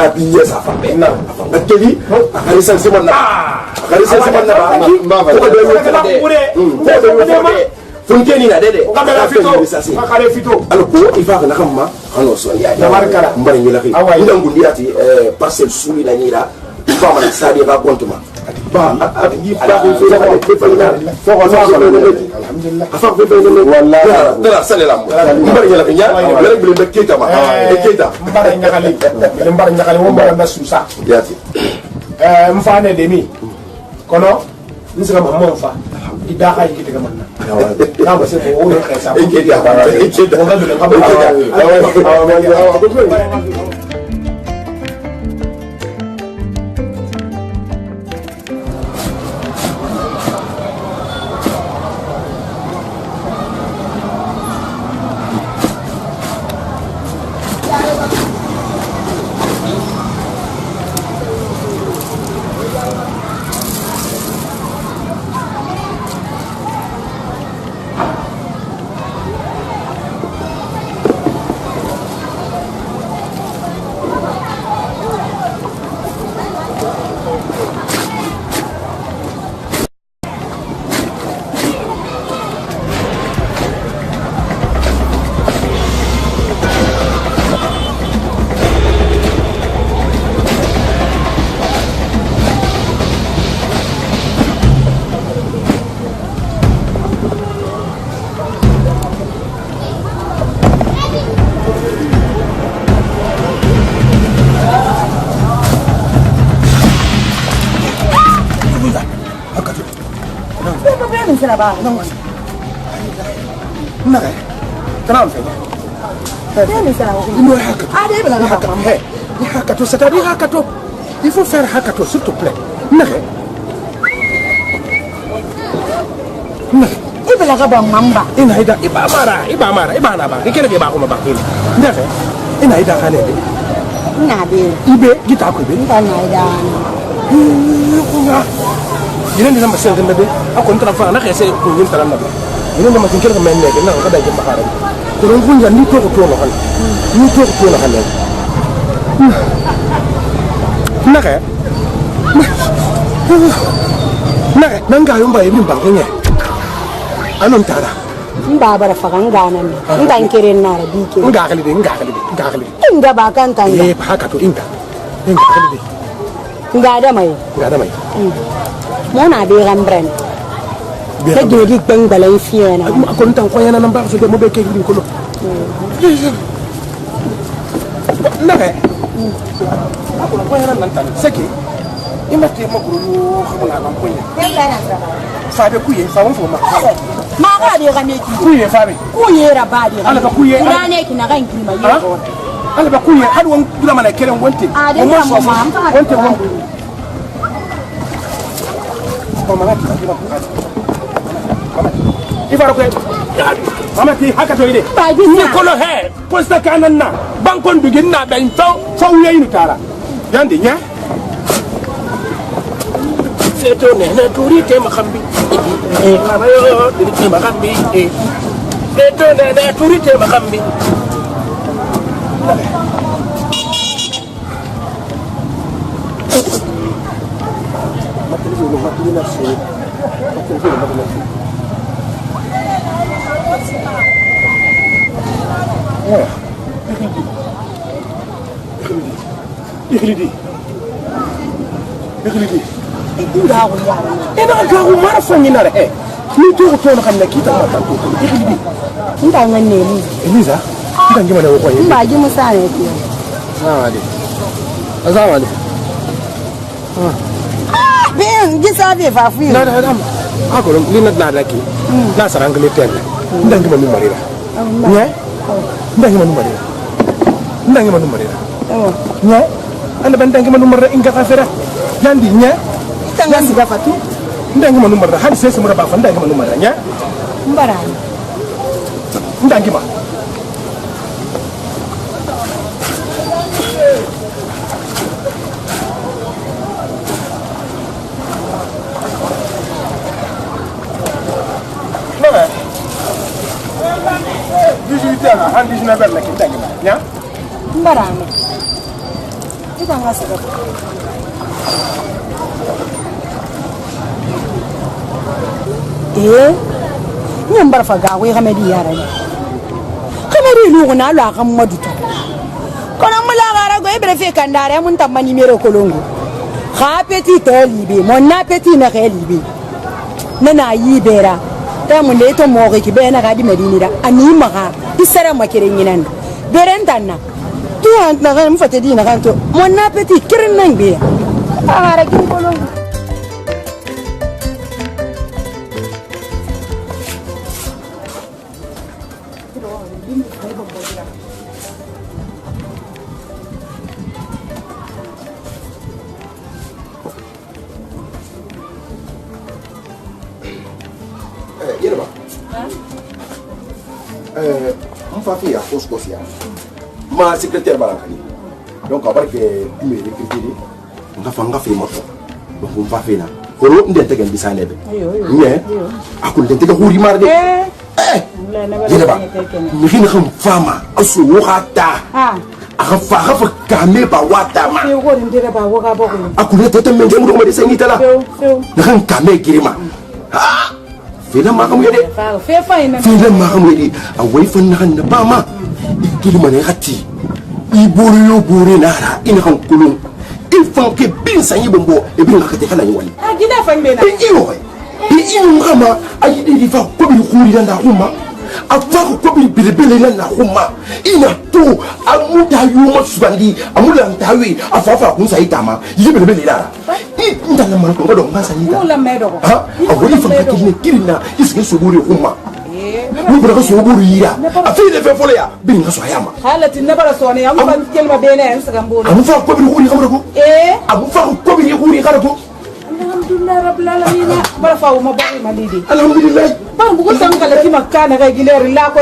Nabi ya safa na akeli akarisa sema na akarisa sema na ba ko do funkeni na dede kamera fito alors ko ifa na kama ano so ya markara mbari ngila ki nda ngundiati parcelle suli na nyira ifa ma sadi ba kontuma ba ati ba ko fa na fo ko alhamdulillah afa ko fa na wallahi dara salam mbari ngila ki nya ngala bi le keta ma keta mbari ngakali wo mbara na susa yati mfane demi kono nisira mamma mfa ida ka yiki daga manna na ba sai ko ne kai sa ko ke da ba ke da wannan da ka Ba non na kana mfe ni ça il haka ade bla haka ni haka to c'est-à-dire haka to il faut faire haka to s'il te plaît na ibla ga ba mamba ina ida iba na ba kike ke ba ko ba ko na ina ida kana be na be ibe gita ko be ba na ida yinen dina masel de be akon tan fa na xese ko yin tan na be yinen ma tin kër men ne na ko day jëm xaram ko don fu ñan ni to ko no xal ni to ko no xal naka nanga yo mba ibn bango nye anon tara mba bara fa ngana ni ndan kere na ra bi ke ngakali inga ba kan tan eh haka to inga ngakali ngada mai mo na be rambren te jodi bang balay fiena akon tan ko yana nan ba so de mo be ke ni ko lo naka akon ko yana nan tan seki imate makuru xamuna am ko ni fa be kuye fa won fo ma ga de ga neki kuye fa be kuye ra ba de ala ba kuye na ne ki na ga ki ma ye ala ba kuye had won dura mana kelen wonte o mo so wonte won ko mala ki ba ifaro ko mama ti haka to ide ni ko lo he posta kanan na bankon dugin na ben to yeyi ni tara yande nya seto ne na turi te makambi mama yo turi te makambi seto ne na turi te makambi ida ko ya ina ga ko mara fanyi na re ni to ko to kan na kita ma tan ko ikidi ndan nganne ni Eliza ndan gima da ko yi ba ji musa ne ki assalamu alaikum ben ji sabe fa fu na da dam ako li na da ki na sarang le tel ndan gima mi marira ne ndan gima mi marira ndan gima mi marira ne anda bantang gima mi marira inga kafira yandi ne tanga siga fatu ndangi manu marra hadi sai samura ba fanda ndangi manu marra nya mbarani ndangi ma Nana 18 ans handi jina bella ki ndangi ma nya mbarani banga sa nyambar fa ga wai gamedi yara ne kamari lugu na lo akan maduta kono mula gara go ibre fe kandare mun tamani mere kolongo kha petit to libe mon na petit na ke libe na yi bera ta mun le to mo ki be na ga di medini da ani maka isara makire nyinan beren tanna tu an na ga mfate di na kan to mon na petit kirin nan be ara kin kolongo Fafi ya fos kosia ma secrétaire balankani donc abarke me recruter nga fa moto donc on va faire là ko ndente gen bisanebe mais akul ndente ga huri marde yele ba mi khina kham fama asu wukhata akha fa kame ba wata ma ko ndere ba woga boko akul tete men dem do ma de sengitala na kham kame girima Fila makam yede. Fila makam yede. Away fan nakan na bama. Ikili mane hati. Iburu buru nara. Ina kan kulung. Ifan ke bin sanyi bombo. Ebi ngakate kana nyuwani. Gina fan bena. Iyo. Iyo ngama. Ayide di fa kobi khuri na huma. Afa kobi bilibele na huma. Ina to amuda yuma subandi. Amula ntawi. Afa kunsa itama. Yibelebele lara. Ndana man ko do ngasa ni mula medo ha awoli fa kakine kirina isike soburi huma ni bra soburi yira afi le fe fole ya bi ngaso ayama halati nabara sone am ban kelma bene en sagambolo amu fa ko bi huri kamara ko amu fa ko bi huri kala ko alhamdulillah rabbil alamin bara fa ma bari malidi alhamdulillah ban bugo tangala ki makana ga gileri la ko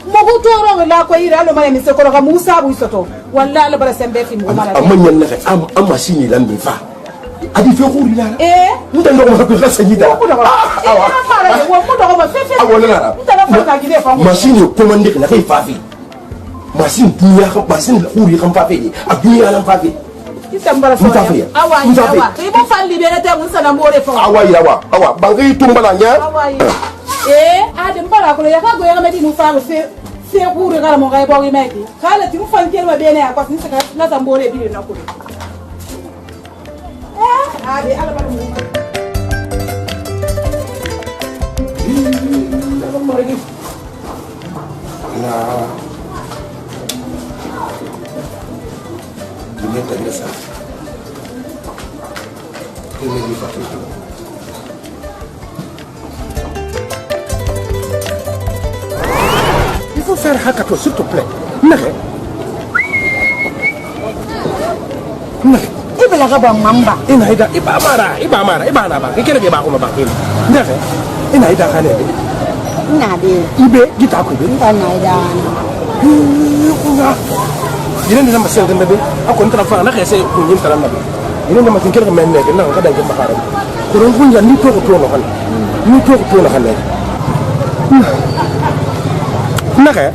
mo ko toro la ko ira lo mane mi se ko ga musa bu soto wallahi la bara sembe fi mo mala amman na am machine lambe fa adi fe khuri la nda ndo ma ko khasanyida machine commandé la kay fafi machine dunya ko machine khuri xam fafi ak dunya la fafi itambara so awa ibo falli be rete mun sana more fo awa bangi tumbala nya ade mbara ko ya ka go ya medi mu fa fe khuri gara mo ga bo gi meki kala ti mu fan kelma be ne akwa ni saka na tambore bi na ko ade ala bara mu Il faut faire hakato, s'il te plaît. ibela ga ba mamba ina ida ibamara ba kekele ke ba ko ba kele ndaje ina ida kale ina de ibe gita ko be ina ida kuna ina ni namba sente mebe akon tra fa na khese ko nyim tra mebe ina namba tin kele men ne na ka dan ke bakara ko ron kunja ni to no kan ni to no kan na ka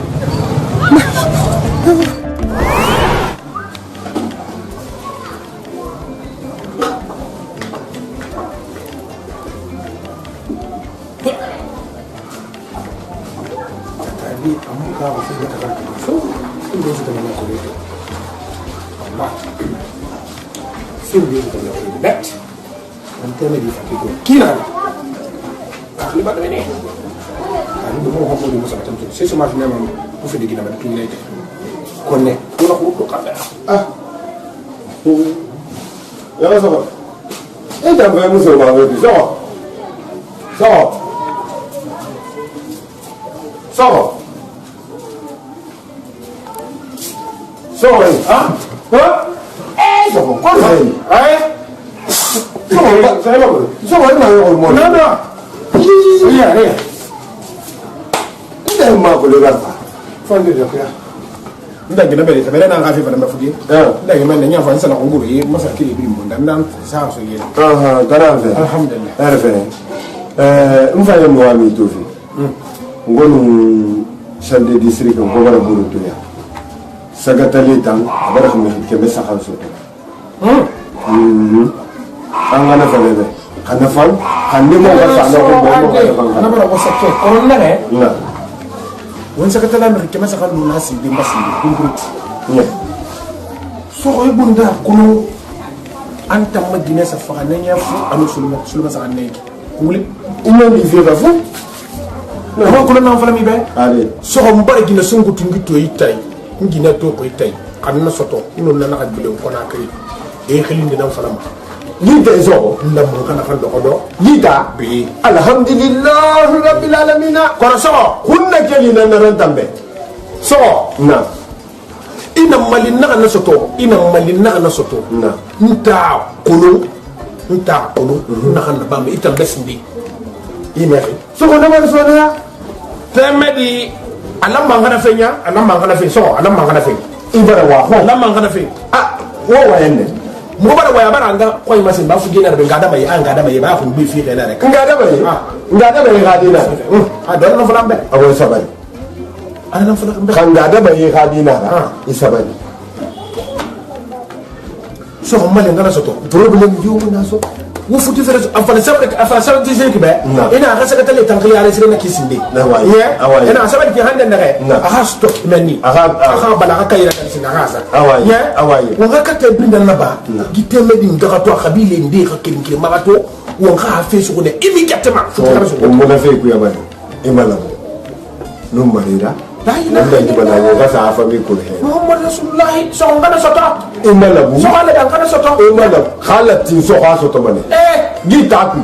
c'est ce matin même pour faire des guides avec tout le monde connaît tout le monde ah ya ça va et t'as vraiment ça va ah ça va quoi ça ça va non rien nda ma ko le garba fonde de quoi nda gina bele tabere na ngafi bana mafudi nda gina na nyafa nsana ko nguru yi masa kili bi mo ndan sa so yele garave alhamdulillah arfe mfanya mwami tofi ngonu chande district ko bara buru dunya sagatali tan bara ko mi ke mesa khaso Angana falebe. Kana fal. Hande mo ka sana ko mo ka. Ana bara ko sakke. Koron na ne. Na. Won sakata la mi kema sakal nuna si de mbasi ngurut. Ne. So ko bunda kono anta magine sa fa nanya fu anu sulma sa neki. Ngule Ina ni fi ba fu. Ama kono na fala mi be. Allez. So ko mbara gina sungu tungi to itai. Ngina to ko itai. Kanna soto ino na na kadbile ko na kri. E khilinde na fala ma. Yita zo. Ndam kana kan do ko do. Yita. Bi. Alhamdulillah rabbil alamin. Kono so Kunna keli na naran tambe. so Na. ina malin na soto Na. nta kono na kan ba mi itam besndi ina So ko na man so na. temedi alam mangana fenya alam mangana fe so alam mangana fe Ibara wa ho. alam mangana fe Ah, wo wa yende. mo bara waya bara anga koy masin ba fu gena be ngada mai anga da mai ba fu bi fi gena rek Ngada ba ni? Ngada ba ni hadina. a don no flambe Awo sabani. ana no flambe Ngada ba ni hadina. Isabani. so mali ngana soto problem yu na so wo futi fere afala sabe dise ki be ina ga saka tele tan khiyare sire na kisinde ina sabe ki hande ndare aha stop meni aha bala ka kayira kan sina gasa wo ga ka te brinda na ba gite medi ndaga to khabile ndi ka kinki magato wo ga ha fe su ne immédiatement futi kana so Mo na fe ku ya bani. Imala. No marira. la ilaha Nda jibana yo ga sa fa mi ko he. muhammad rasulullah so ngana soto Imala bu. so ala dan kana soto Imala. Khalati so ha so to mane. Gita ku.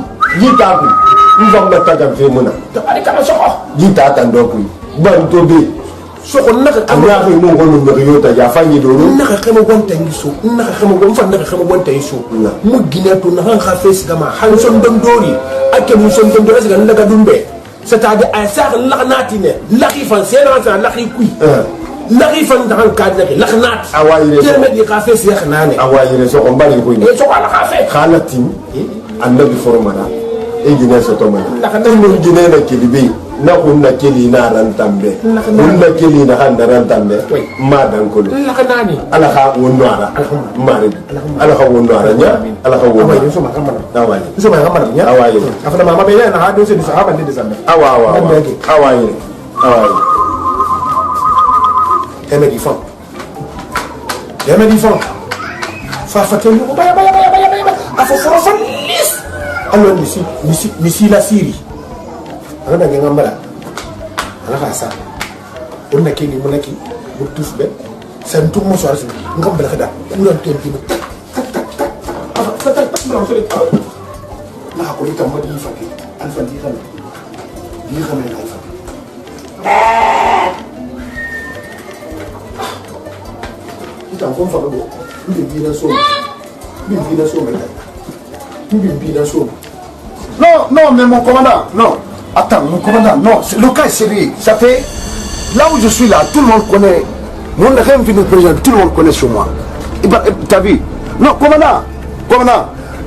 Nzam na taga fe muna. to ari kana so Gita tan do ku. Ban to be. so ko naka Anga ko mo ko no yo ta ya fa ni do no. naka kama wanta yiso naka kama gonfa naka kama wanta yiso mu gina to na han khafes gama han son don dori ake mu son don dori ga ndaga dumbe c'est-à-dire a sa lakhnati ne lakhi fan sena sa lakhi kui lakhi fan da han kadna ke lakhnat Awaire so. terme di khafes ya khnane Awaire so ko mbali ko ni. e so ala khafe Khalati annabi formana. E gina so to mane. Mo gina na kilibi. Na kunna kili na ran tambe. Kunna kili na han ran tambe. Ma dan ko. lakhnani Ala ha wonwara. Mari. Ala ha wonwara nya. Ala ha wonwara. awaye so makamana Awaye. so makamana nya Awaye. afana mama be na hadu se sahaba ndi zambe Awaye. Awaye. Emedi fon fa fatelu baya afo foro lis allo misi la siri ana nga ngambara ana khasa onna kini munaki butuf be santu mo soar sin ngambara kada ulan tempi fatal pasmo so la ko ita modi fati alfa di kan alfa ita kon fa go bina so Non, mais mon commandant, non. Attends, mon commandant, non. Le cas est sérieux. Ça fait. Là où je suis là, tout le monde connaît. Mon rêve du président, tout le monde connaît sur moi. T'as vu? Non, commandant.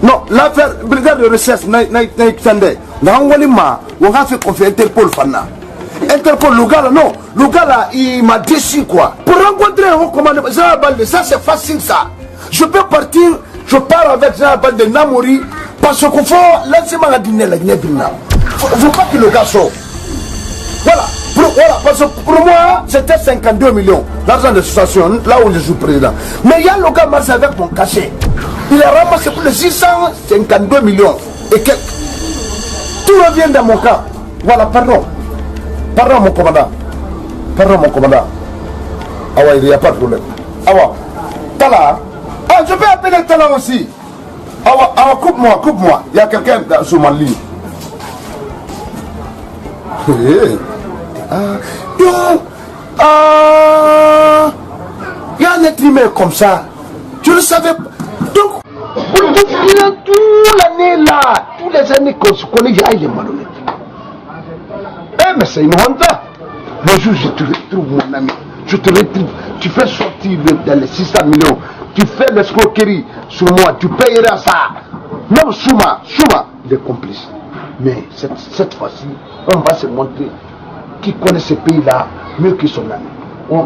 Non, l'affaire, brigade de recherche, on a fait confiance à Interpol, Fana. Interpol, le gars là, non. Le gars là, il m'a déçu, quoi. Pour rencontrer un commandant, ça c'est facile, ça. Je peux partir, je pars avec Jean de Namori, parce qu'il faut laisser ma dîner la guinée. Il faut pas que le gars sorte. Voilà, parce que pour moi, c'était 52 millions, l'argent de l'association, là où je suis président. Mais il y a le gars marche avec mon cachet. Il a ramassé pour les 652 millions et quelques. Tout revient dans mon camp. Voilà, pardon. Pardon, mon commandant. Ah ouais, il n'y a pas de problème. Ah ouais. Tala. Ah, je peux appeler Tala aussi. Ah ouais, coupe-moi. Il y a quelqu'un sur ma ligne. Il y a un être humain comme ça. Je ne savais pas. Donc, toute l'année là, tous les années qu'on se connaît, il est malhonnête. Mais c'est une honte. Le jour je te retrouve, mon ami. Je te retrouve. Tu fais sortir dans les 600 millions. Tu fais l'escroquerie sur moi. Tu payeras ça. Même Souma, il est complice. Mais cette fois-ci, on va se montrer qui connaît ce pays-là mieux que son ami. On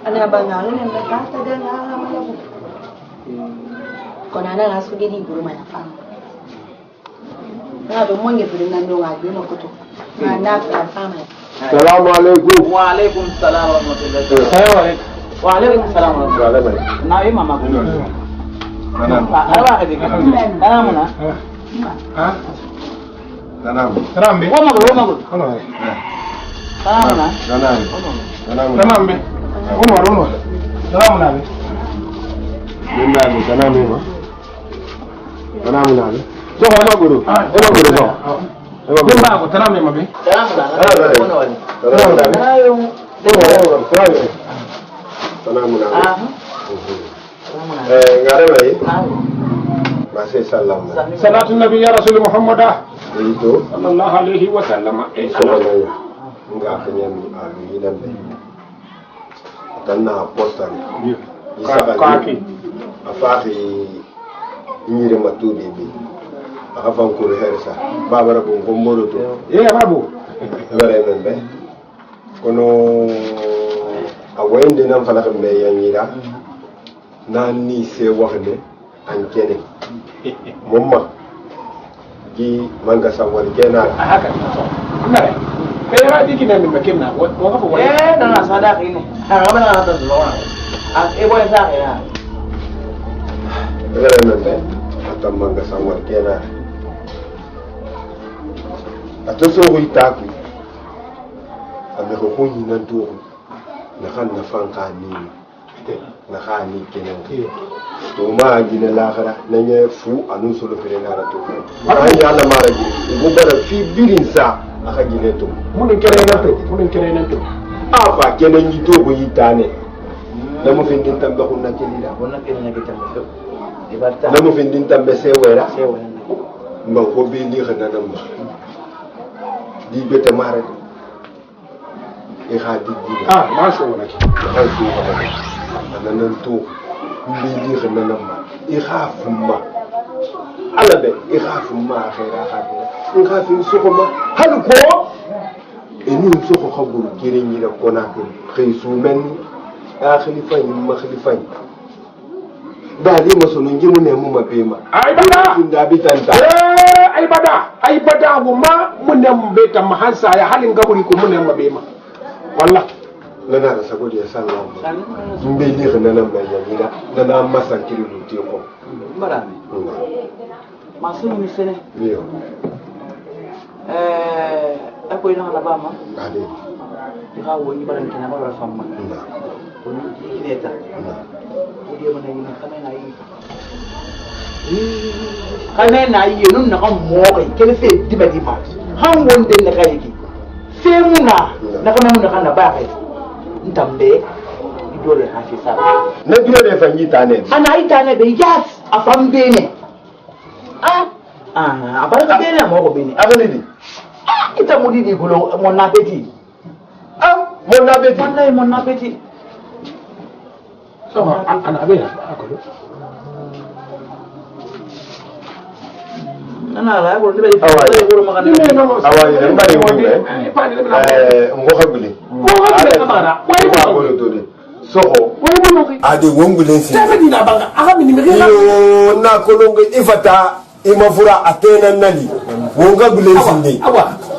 Ana bangalan yang berkata dan malam. Kau nana langsung dia di guru mana faham? Nah, tu mungkin tu dengan dong aja nak kutu. Anak faham. Assalamualaikum. Waalaikumsalam warahmatullahi wabarakatuh. Waalaikumsalam warahmatullahi wabarakatuh. Nah, ini mama guru. Mana? Apa lagi? Mana mana? Hah? Tanam. Tanam be. Wama guru. Ono. Mana? Tanam be. Ono. Tanam na be. Benda ni tanam ni mah. Tanam ni ada. So apa guru? Apa guru so? Bimba ko tanam me mabe. Tanam ni ada. Ngare lagi. Masih salam. Salatu Nabi ya Rasul Muhammad Itu. sallallahu alaihi wasallam. Sebenarnya enggak punya alu dan tanah postan. Kaki. Afaki nyire matudi bi. Afan ko hersa. Babara ko ngomboro to. Babu. Bare men be. Kono awende nam fala ko me yanyira. Nani se waxne an kene. Momma ki manga sawal kena. Haka. Nare. Kaya di kina min makinna. Wa ka fo wala. Nana sadaq ini. Harap na natin dulu. Boy sa ya. Bare men be. Atam manga sawal kena. Atoso ko itaku. Ame ko kunyi nan to. Na kan na fanka ni. Na khani kenan. To ma gina lahara nan ya fu anun solo fere na to. An ya Allah mara gi. Go bara fi birin sa aka gine to. Mun kere nan to. Afa kenan yi to go yitane. Na mu fin din tamba kun na kelira. Wannan kenan yake tambaya. Ibarta. Na mu fin din tamba sai wera. Sai wannan. Mba ko be li khana nan ma. Di beta mara. E khadi di. Ma so wala ki. Ha su ha. Nan to. Li khana nan ma. E khafu ma. Ala be e khafu ma khaira khaira. In khafin su kuma hal ko eni su ko khabul kirin yi da kona kai su men khilifan ma khilifan ba dai masunun gimu ne mu mabema Ai bada. kin da bitanta Ai bada guma mun nan be ta mahansa ya halin gaburi ko mun nan mabema. Wallah. lana da saboda ya sallallahu mun be li khana nan mai yamira lana masa kiru ti ko Barami. Masu ni sene. yo Ako ina na ba ma? ade Ika wo ni baran kina ba famma. na Ko ni kineta. na Ko dia mana ni kana na yi. Kana na yi nun na kan mo kai kele fe diba diba. Han wonde na kai ki. Fe muna na kana mun kana ba kai. Ntambe idole ha fi sa. na duro da fanyi tane Ana ita ne be yas afam bene. Abaraka bene mo ko bene. abali di Ita mudi di gulo mon na peti. mon na beti Wallahi mon na peti. So ana be akolo. Nana la ko dibe Awai. ko magana. awai dan bari mo ngo khabuli ko to de soho ade wongulen si yo na kolongo ifata imafura atena nali wonga gulen sinde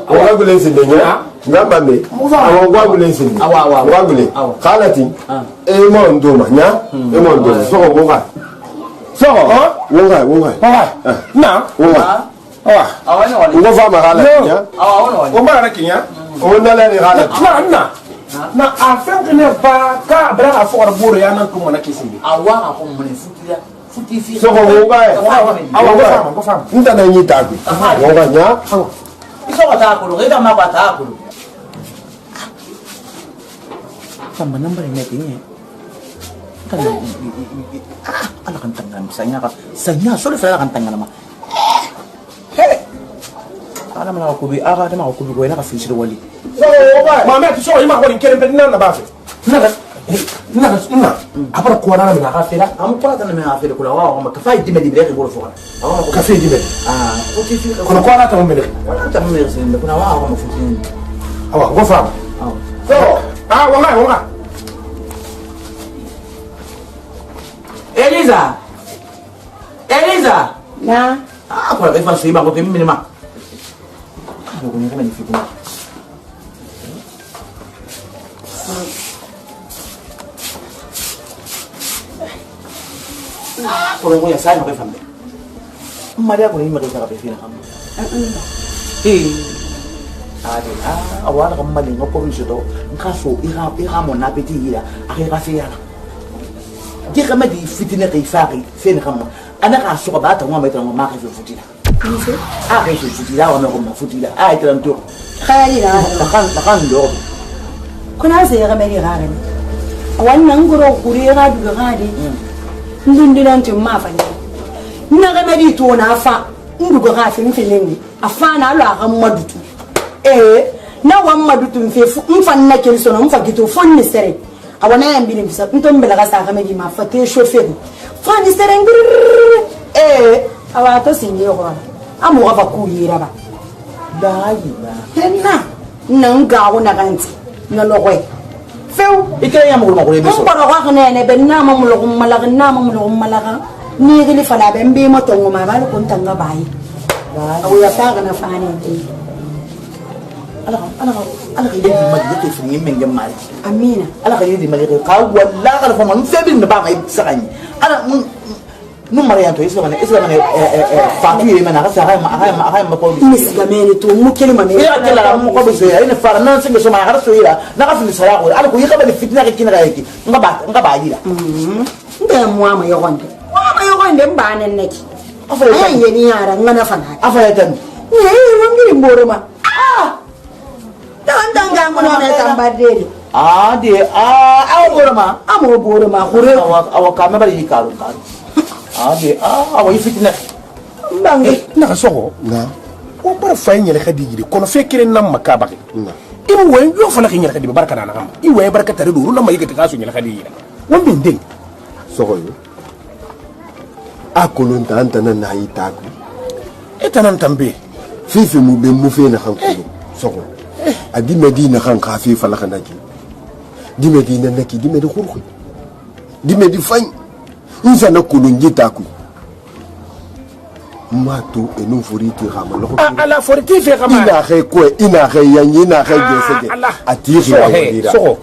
wonga gulen sinde nya ngamba me wonga gulen sinde wonga gulen khalati e mo ndoma nya e mo ndoma soho wonga wonga Na. wonga Awani wali. ngo fama khalati nya Awani wali. O mara kinya. wonna la ni khalati Na afin que ne ba ka bra afo buru ya nan kuma na kisindi. Awa ko mun futira. Futi fi. soho wonga Awa ko fam. nta na nyi tagu wonga nya Iso ko ta ko ro ida ma ba ta ko. Sama number ni ni. Kan ala kan tangan sanya ka. Sanya solo fala kan tangan ma. ana mana ko bi aga dama ko bi ko ina ka fisir wali ma me to so ima ko kelen pe na ba fe na apara ko na na ka fe la am ko ta na me afere ko la wa ma ka fay dimedi bi rek ko fo ka fe dimedi o ti fi ko na ta mo me wala ta me sen ko na wa ma fitin awa go fa so wanga Eliza na ko la fa suiba ko pe minima ko ni kama ni fitin ko ko ya sai no ke fambe maria ko ni ma ke ka pe fina kam ade awala kam mali ngoko bisoto nkaso ira mo na peti ira akira fe yana je kama di fitina ke fari fe ni kam ana ka so ba ta mo ma ta mo ma ka fe futila ka fe futila wa me ko ma futila ite ran to khayali na kan do kuna sai ga mai ga ne wannan guro kuri ga duga ga de ndundinan tin ma fa ne na ga mai to na fa nduga ga fin filin afa na lo ga madutu na wa madutu mfe mfa na kelso na mfa gitu fonni sere awana ya mbili bisa ntombela ga sa ga mai ma fa te chauffeur fonni sere awa to sinye ko amu ga ku yira ba dai ba henna nan ga wona ganti na logwe few ikere ya mo ko biso ko ko ne be na ma mulo malaga na ma mulo malaga ni gili fala be mbe mo to ma ba ko tanga bai awu ya ta ga na fani ala ka yedi mali ke fini men gam mali amina ala ka yedi mali ka walla ka fa man febi ne ba mai sakani ala nu mariya to isla mane fatu yedi mana ka sa ma ko bi misga meni to mu kelma ne ya kala mu ko bi so ina fara nan singa so ma har so ira na ka fini sara ko ala ko yika ba fitna ka kina yake ngaba yira nda mu ama yogonde mbanen neki ayi yeni yara ngana fana afaya tan ni wangiri mboroma tanga ngono ne tambadeli de aw boroma amo boroma khure awa ka me bari karu de awa fitina mbangi na soko na o bara fay nyele khadiji kono fekire nam makaba na imu wen yo fala nyele khadiji barka na ngam i we barka tare do na mayigata kaso nyele khadiji wambe ndeng soko yo akolon tanta na yitaku etanan tambe fifi mu be mu fe na hankulu soko adi medina kan kafi fala kanaki di medina naki di medi khurkhu di medi fany insa na kulungi taku mato enu foriti khama lo ala foriti fe khama ina khay yanyi na khay gese ati khira so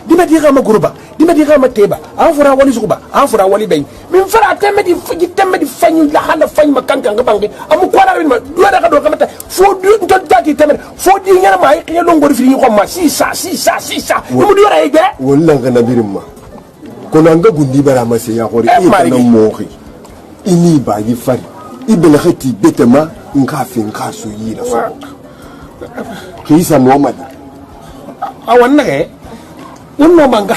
di medi khama guruba di medi khama teba afura wali sukuba afura wali bay min fara temedi fanyu la hala fany makanka ngabangi amu kwala min ma duada ka do kamata fo du to dati temedi fo di nyana mai ke longori fini ko ma sisa mu duara ege wala ngana birimma kono anga gundi bara mase ya khori ita na mohi ini ba yi fari ibele khati betema nka fi nka so yira so kisa nomad awanna ke onno manga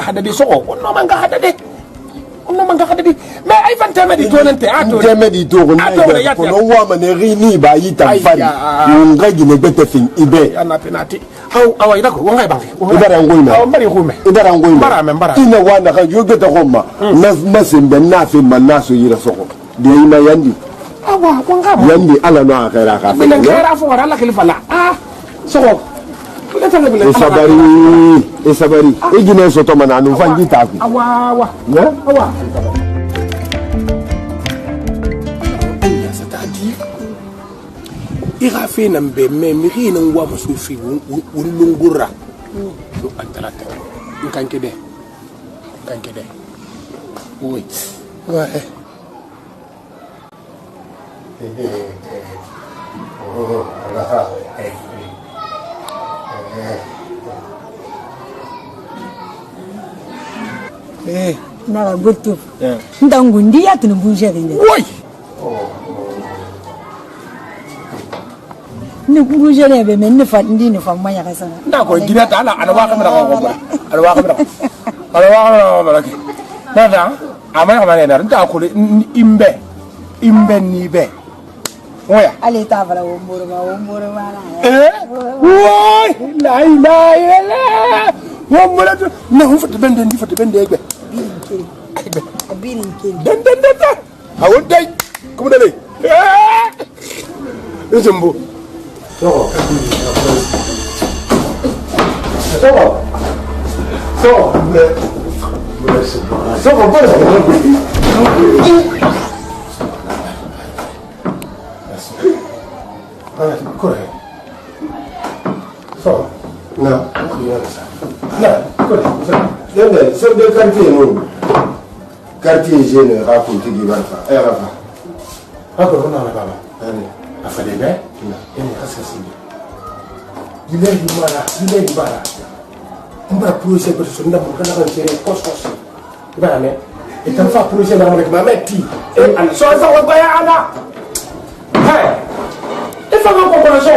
hadade soko onno manga hadade me ay fan temedi to nante ato temedi to ko no wa mane rini ba yi tan fari nga gine bete fin ibe ana penati haw awa ida ko ngai bangi idara ngoyma mari khume idara ngoyma bara ina wana ka yo bete khomma na masembe na fi manaso yira soko de ina yandi awa wanga yandi ala no akira ka min ngara fo wala khalifa la soko sabari igine soto mana anu fangi taku awa ya awa aya satadi iga fe nambe me mi hina wa musufi won lungura to antalata kankede oui ouais na goto ndangundi ya tunubunje rinde oui ni bunje ne be men fa ndi ni fa manya kasana nda ko dirata ala wa kamera ko nada amana kamera nda nda ko imbe ni be oya ale ta fala wo mboro ma la woy la ilaha illallah wo mola to na hu fata bende egbe birin ke den awon dai kuma da ne zumbu chef de quartier non quartier jeune raconte qui va faire rafa ako ko na baba afale be ene kasasi dilay bara mbara projet ko so ndam ko na kan tere kos ba me etam fa projet na ma metti e an so fa wa baya ana hey e fa ko ko so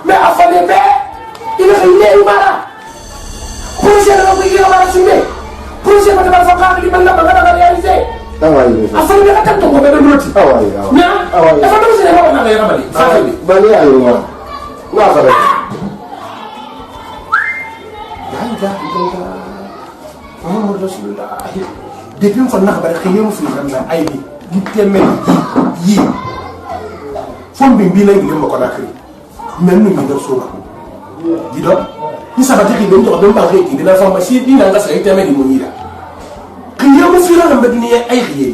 mais afale be ile bara projet na ko ile bara sumbe projet ba ta fa ka li man na ba ga réaliser afale be ka to ko be loti na e fa do se ba na ga bali fa bali ayo ma fara Muhammad Rasulullah depuis ko nak bare xeyem fi xamna ay bi di temel yi fon bi lay ngi mako nakri mel ni ngi do so di do ni sabati ki do do ba xeki dina fa ma si dina nga say temel mo yida xeyem fi la ngam dini ay xiyé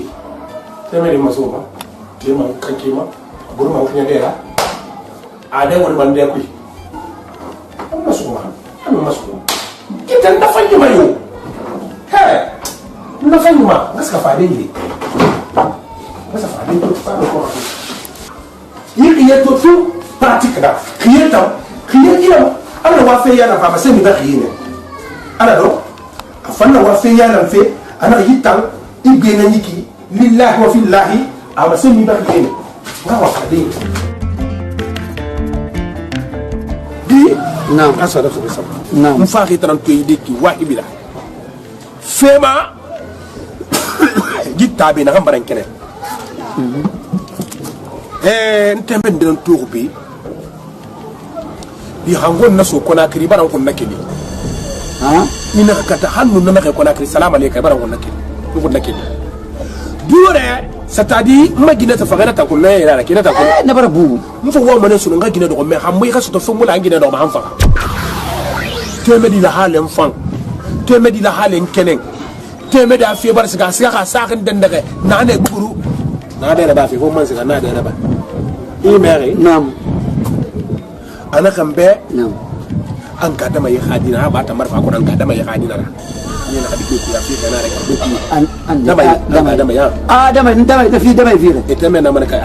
temel ma so ba te ma kanki ma buru ma funya dera ade won man de kuy amma so kita dafa ñuma yow hey dafa ñuma nga ska fa dengi nga sa fa dengi fa ko yi to fu pratique da khiyatam ana wa fe yana fa ba sai mi ba khiyene ana do afanna wa fe yana fe ana yital igbe na nyiki lillahi wa fillahi ama sai mi ba khiyene wa fa dengi نعم أسأل رسول الله نعم مفاخي ترانتو يديكي واحد بلا فيما جيت تابي نعم بران كنه انت من دون توغبي يهانغون نسو كوناكري بران كوناكلي ها ina kata hannu na naka kona kri salama alayka bara wannan kidi dure satadi magina ta fagana ta kunna ira la kina ta kunna na bara bu mu fa wa mana sunu ngagina do me hammu ka so to fu mula ngina do ma han fa teme di la halen fan teme di la halen kenen teme da fi bar siga ka sakin den daga na ne buru na da ba fi ko man siga na da ba i mere نعم ana kan be نعم an ka da mai hadina ba ta marfa ko an ka da mai hadina ra ni na hadike ku ya fi kana da ka duki dama ya دمي في دمي في ita me na manaka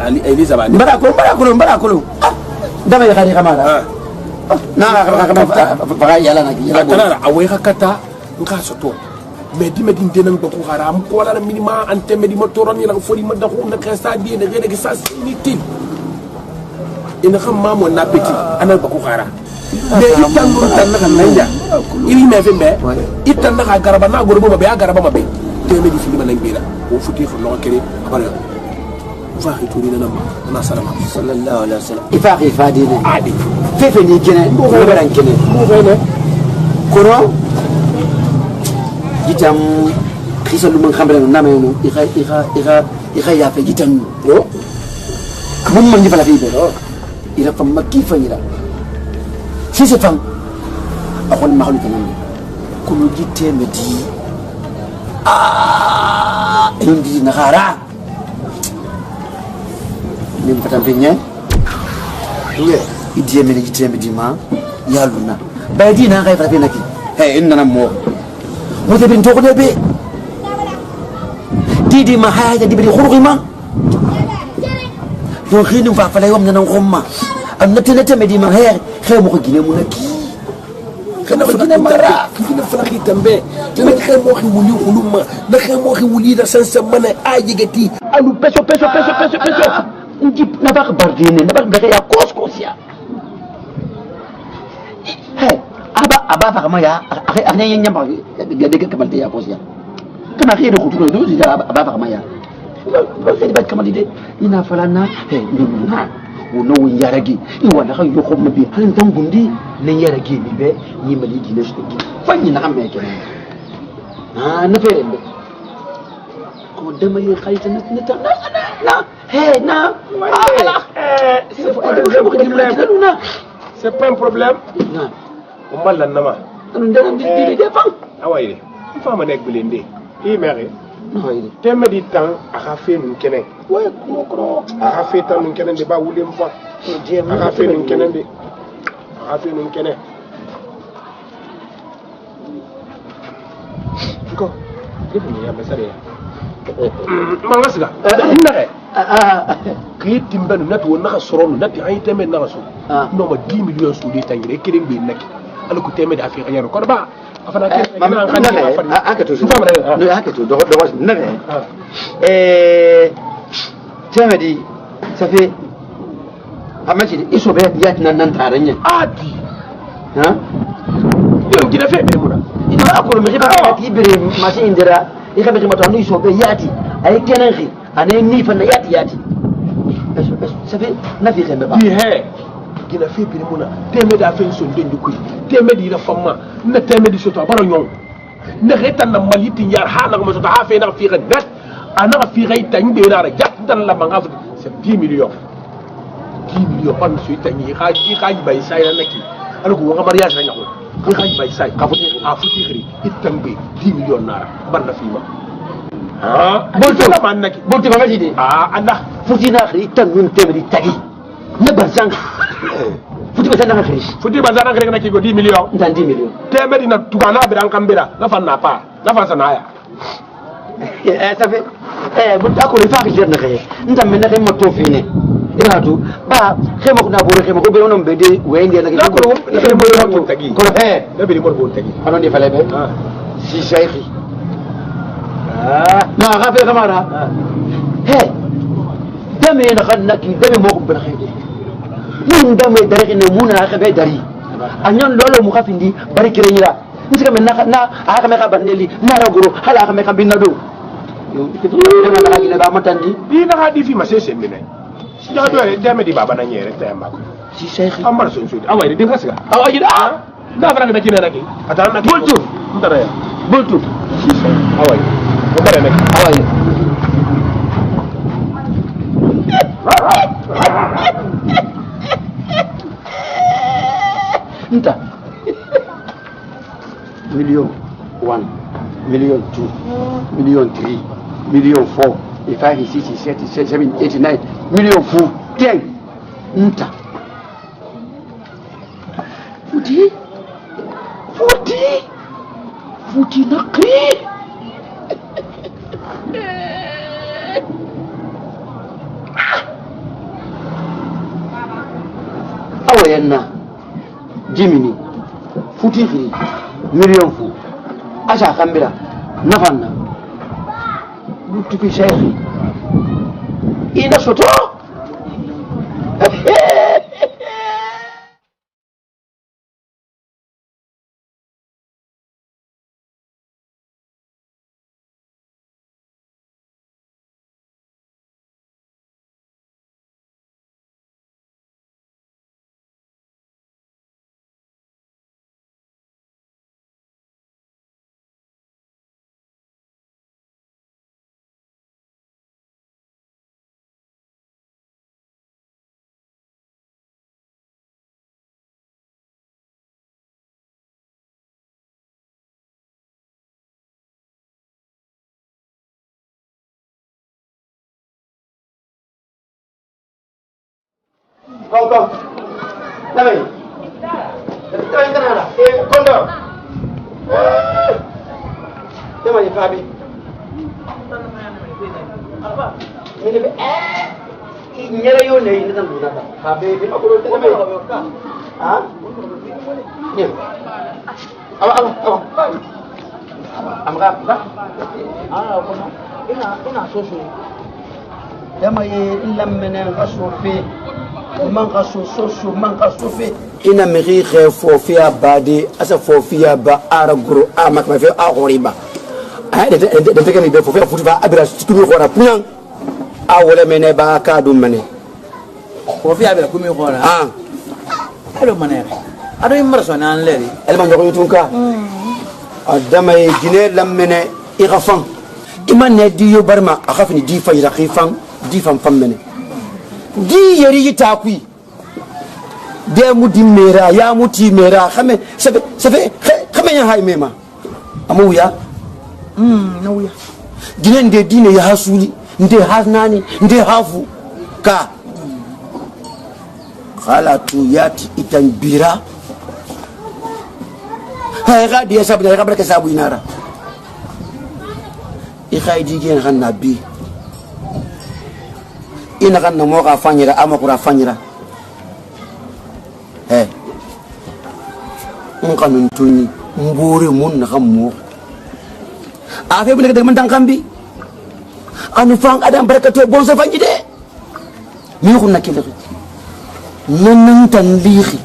ali eliza ba ni برا كلو دمي خلي كمان نا فقا يلا نجي يلا kana da awai hakata nka soto medi denan ba ko haram ko la minima ante medi motoron ni la fodi ma da ko na ka sa di ne ga sa nitin ina xam ma mo na petit ana ba ko haram de itan mo tan na nanja ili me fe be itan na garaba na gorbo ma be garaba ma be te medi fi ma nan be la o futi fu no kere abara fa hituri na na salama صلى الله عليه وسلم إفاقي فادينا adi في نيجنا نبران كنا mo fe ne كرو جتام خيسا لمن خمرنا نامينو إخا يافي جتام no كم من يفعل فيه بلو إذا فما كيف يلا سيسي فم أقول ما هو كلام كل جتة مدي إندي نهارا من فتن فينيا إدي من جتة مدي ما يالونا بعدين أنا خايف فينا كي هاي إننا مو وتبين تقول بي دي ما هاي دي بدي خروج ما don khinin fa fa layom nan gomma am nata medi ma her khay mo ko gine mo naki kana fa gina mara gina fa ki tambe tana khay mo xi wuli xuluma na khay mo xi wuli da sansa mana aji gati alu peso njip na ba bardine na ba ga ya kosia hey aba fa kama ya akhay nyam ba ga de ka balte ya kosia kana khiri khutu do aba fa kama ya Fedi ba kamadi de ina falana ni na wono yaragi I wana ka yo khom bi han tan gundi ne yaragi mi be ni mali dine shi ki fanyi na amma yake na fere be ko da mai khaita na c'est pas un problème on va la nama awai fama nek bilende I mere teme di tan aka fe nun kenen way kro aka fe tan nun kenen de ba wulem fa aka fe nun kenen de aka fe nun kenen ko defu ni ya mesare mangasiga ndare ki timbanu nati won naka soro nati ay teme naka so no ma 10 millions sous des tangire kirim be nak ala ko teme da fi xanyaro ko ba afana ke Temedi, ça fait. Amachi, ils sont bien nan taranya. Adi. Hein? Yo gina fe be muna. Il va encore me répéter qui bere machine dira. Il va me répéter nous ils sont bien yati. Ay kenanri, ané ni fa na yati. Ça fait na fi xembe ba. Di he. Gina fe be muna. Temedi a fait son dendu kuy. Temedi la fama na temedi soto baro nyon. Na retan na maliti yar hana ko soto ha fe na fi gadat. Ana fi gaita ngbe na ra jat dan la manga c'est 10 millions. 10 millions pas monsieur tani khaji bay say la naki alko nga mariage la ñako khaji bay say ka futi khiri itambe 10 millions nara barna fi ma bolto la man naki Bolti ba ngaji de. anda Futi na khri tan nun temedi tagi. Ne bansang. Futi ba tan na khri. futi bazana khiri naki go 10 millions Ndan 10 millions. tembe dina tugana be dan kambira la fan na pa la fan sanaya Ça fait but akolo fa ki jerna kay ndam me na kay moto fini iratu ba xema ko na bo xema ko be onom be de wende na la ko ko be mo tagi ko la be mo bo tagi anon di fale be si shaykhi ma gafe kamara dame na khanaki dame mo ko be xede mun dame dari ne mun na xebe dari anyan lolo mu khafindi bari kirenyira nsika me na aka me ka bandeli na raguro hala aka me ka binado yo dama na gina ba matandi bi na hadi fi ma sese mine si ja do deme di baba na nyere tayamba ko si shaykhi amar so so awai de fasga awai da da fara da kina naki ata na bultu ndara ya bultu awai ko bare naki awai nta million 1 million 2 million 3 million 4 5 6 7 7 8 9 million 4 10 nta futi nakri awayenna jimini futi khiri million fu asa kambira nafanna butuki shaykhi ina soto Kom. Dame. Dame kana. Kondo. Dama ni fabi. Ini be nyere yo ne ni tan duna ta. Fabi bi makoro te dame. Ha? Ni. Awa. Amga ba? Kono. Ina so. Dama ye lamene ngasofi. Man ka so man ka sofe ina miri khe fofia badi asa fofia ba aragro amak ma fe agoriba de tekeni de fofia futuba abira tukumi khona punyang wala mene ba ka dum mene ko fi abela kumi ko na ah alo mane ado imar so nan leri elma ndoko tunka adama e gine lamene irafan iman ne di yo barma akhafni di fa ira khifan di fam fam mene di yeri yitakui de mu di mera ya muti mera khame sabe khame ya hay mema amu ya na wuya gine nde dine ya hasuli nde hasnani nde hafu ka khala tu yati itan bira hay ga dia sabda ga barka sabu inara i khaydi gen kan nabi ina kan mo ga fanyira ama kura fanyira mun kanun tuni mbore mun na kan mo afe bu daga man tan kambi anu fang adam barakato bon sa fanji de mi ko nakile nan tan lihi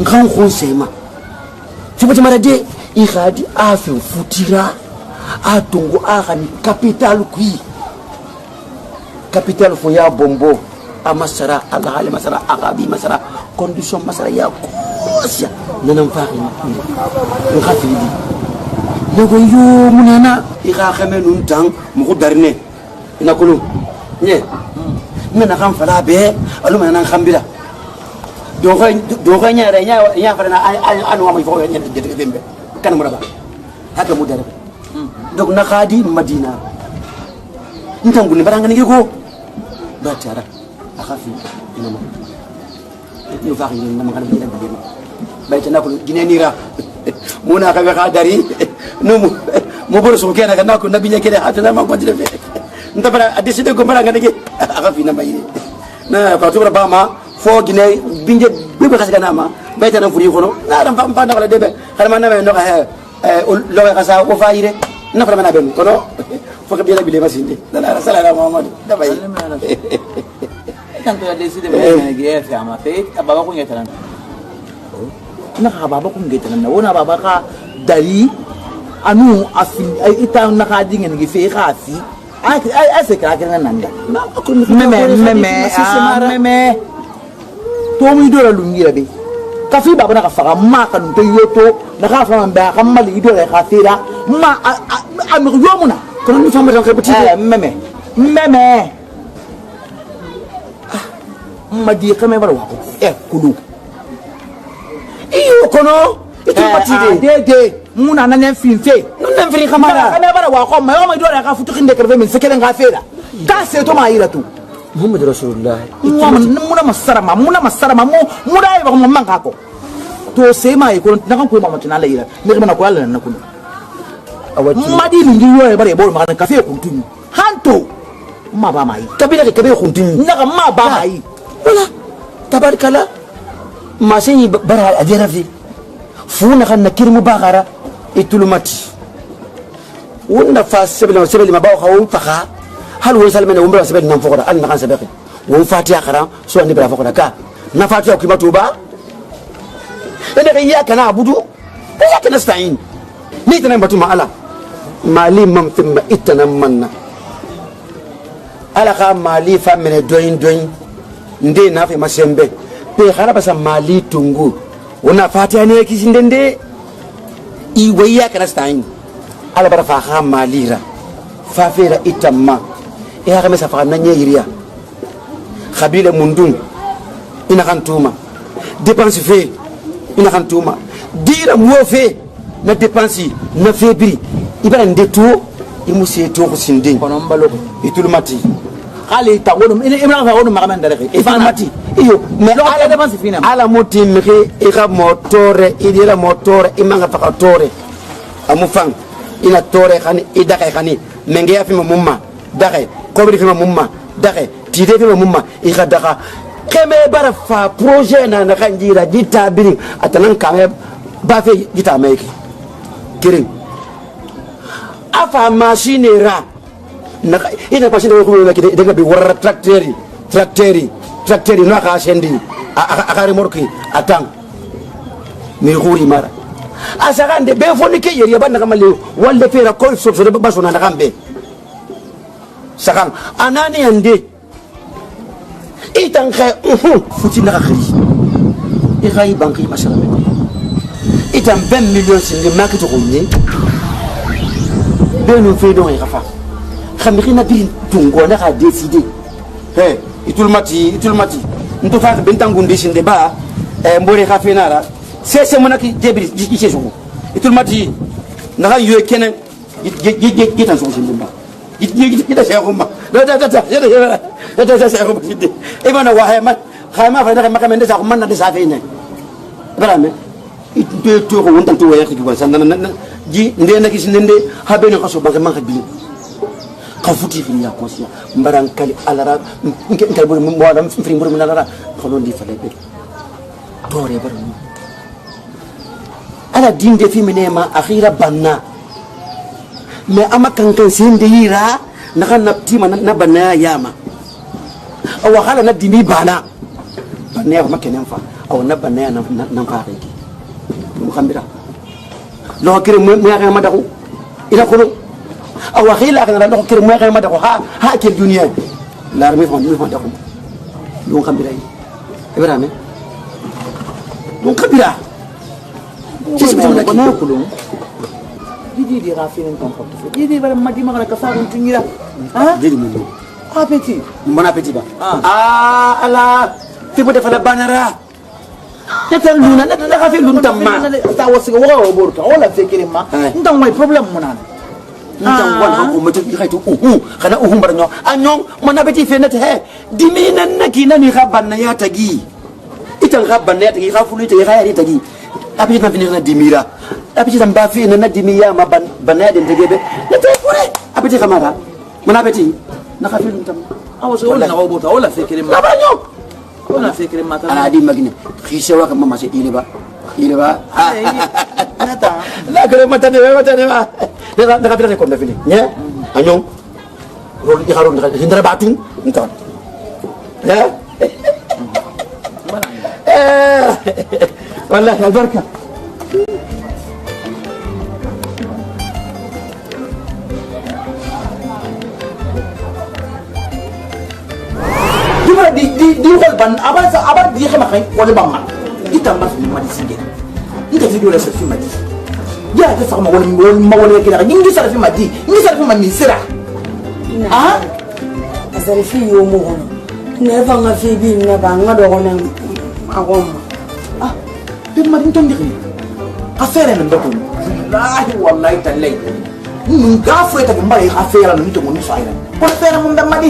ngan ko sema fibu mara de i khadi afe futira atungo akhani capital kui capital fo ya bombo amasara Allah hali masara akabi masara condition masara ya kosia nanam faxi ni khafidi logo yo munana ika khame nun tang mu ko darne ina kulu nye nana kan fala be aluma nan khambira do ko nya fara na anu ma fo nya de dembe kan mu raba haka mu darbe dok na khadi madina ntangu ni baranga ni ko batara akhafi ina ma yo faxi ni na magana bi da bi bayta na ko ginenira muna ka ga dari no mo bor so kena kana ko nabinya kene hatana ma ko dire fe nta bara adiside ko bara ngane ke akhafi na bayi na ko to ba ma fo gine binje bi ba kasga ma bayta na furi kono na ram pa na kala debe kala na no ka lo ka sa ko faire na fara na ben kono fo ka bi la bi le masinde la sala muhammad da bayi tanto ya deside me ge fe ama fe baba ko ngeta na ka baba ko ngeta na wona baba ka dari anu afi ita na ka dinga ngi fe ka afi ai se ka kana nanda meme to mi do la lungira be ka fi baba na ka fara ma ka nto yoto na ka fara mba ka mali do la ka fira ma am yomuna ko ni fama tan ka buti meme ma di kame bara wako kulu iyo kono itu mati de muna nan finfe nan firi kamara kame bara wako ma yo ma do la ka futu khinde kerve min sekelen ka fera ka se to ma iratu muhammad rasulullah muna masarama mu dai ba mu man ka ko to se mai ko na kan ko ma mutuna la ira ne kuma na ko Allah na kun awati madi lingi yo bare bo ma kan ka fe kun tun hanto ma ba mai kabila kabe khuntin na kan ma ba mai wala tabarkala masini bara ajera fi funa kan nakirmu bagara itulumati wonna fa sebele ma ba khawun fakha hal won salmena umra sebele nam fokora an kan sebeke won fatiha khara so ni bra fokora ka na fatiha ki matuba ene ya kana abudu ya kana stain ni tanan batu ma ala mali mam thumma itana manna ala ka mali fa mene doin nde na fe masembe pe khara basa mali tungu wona fatiha ne ki sindende i wayya kana stain ala bara fa kha malira fa fera itamma e ha kama safa na nyiriya khabila mundun ina kan tuma dépense fe ina kan tuma dira mo fe na dépense na febri ibara ndeto imusi to ko sindin kono mbalo itulmati khali ta wonu imran fa wonu magamen dare ke ifamati iyo mais ala dépense fina ala mutim ke ika motore idira motore imanga fa tore amufang ina tore khani idaka khani menge yafi mumma dake kobri fi mumma dake tide fi mumma ika daka keme bara fa projet na na kanjira ditabiri atanan kame ba fe ditameki kirin afa machine ra na ina machine ko ko kide daga bi war tracteur na ka sendi akari morki atang mi khuri mara asagande be foni ke yeri banda kamale walla fera ko so ba so na kambe sakan anani ande itan ka futi na khari e khay banki masala itan 20 millions sin de market ko ni be no fe do e khafa khamikina bi tungo na ka décider he itulmati nto fa bentangundi sin de ba mbore khafenara c'est monaki debri ci jogo itulmati na ka yo kenen gitan so sin de ba gita shekuma da shekuma gidi ibana wa hayma khama fa da makam da sa man da sa fe ne barame ite to ko wontan to waya ki wansan nan ji nde na kisi nde habe ne kaso banka man bi ka futi fi ya konsia mbaran kali alara ngal bo mo wadam fi mbur mo alara ko di fa lebe tore bar ala dinde fi minema akhira banna mais ama kankan sinde yira naka naptima na banna yama aw hala na dimi bana banna ma kenen fa aw na banna na fa reki mu khambira lo kire mu ya ma daku ila ko aw khila kana lo kire mu ya ma daku ha ke dunya la rami fa mu fa daku lo khambira ibrahim lo khambira ci ci na ko Didi rafin ton portefeuille. Didi bara madi magana ka fagun tingira. Ah? Didi mo. Appétit. Mon appétit ba. Ah ala. Tibo defala banara. Tetal luna na rafin lun tamma. Ta wasiga wa borta wala fekere ma. Ndang may problem mo nan. Ndang wan ko metu khaytu khana bara nyo. Anyong mon appétit fe net he. Dimina nakina ni khaban na ya tagi. Itan khaban na ya tagi khafulu tagi khayari tagi. Appétit na finir na dimira. Appétit tamba fi na dimiya ma banade ndegebe na te kure appétit kamara mon appétit na khafil ntam awaso wala na wabota wala fekere ma abanyo wala fekere ma ta ala di magine khise wa kama mase ile ba nata la kare mata ne ba na khafil ko na fili nya anyong rol di kharon hindra batun ntam ya wallahi albarka di hol ban aba di xama xay wala bamma itamba fi ma di sinde ita video la fi ma di ya ta fa ma wala kila ngi sara fi ma di ngi sara fi ma mi sira ah asari fi yo mo hono ne fa nga fi bi na ba nga do hono agom ah bi ma di ton di affaire nan dako wallahi tallahi mun ga fu ta bi mbare affaire nan to mun fa ina ko affaire mun da ma di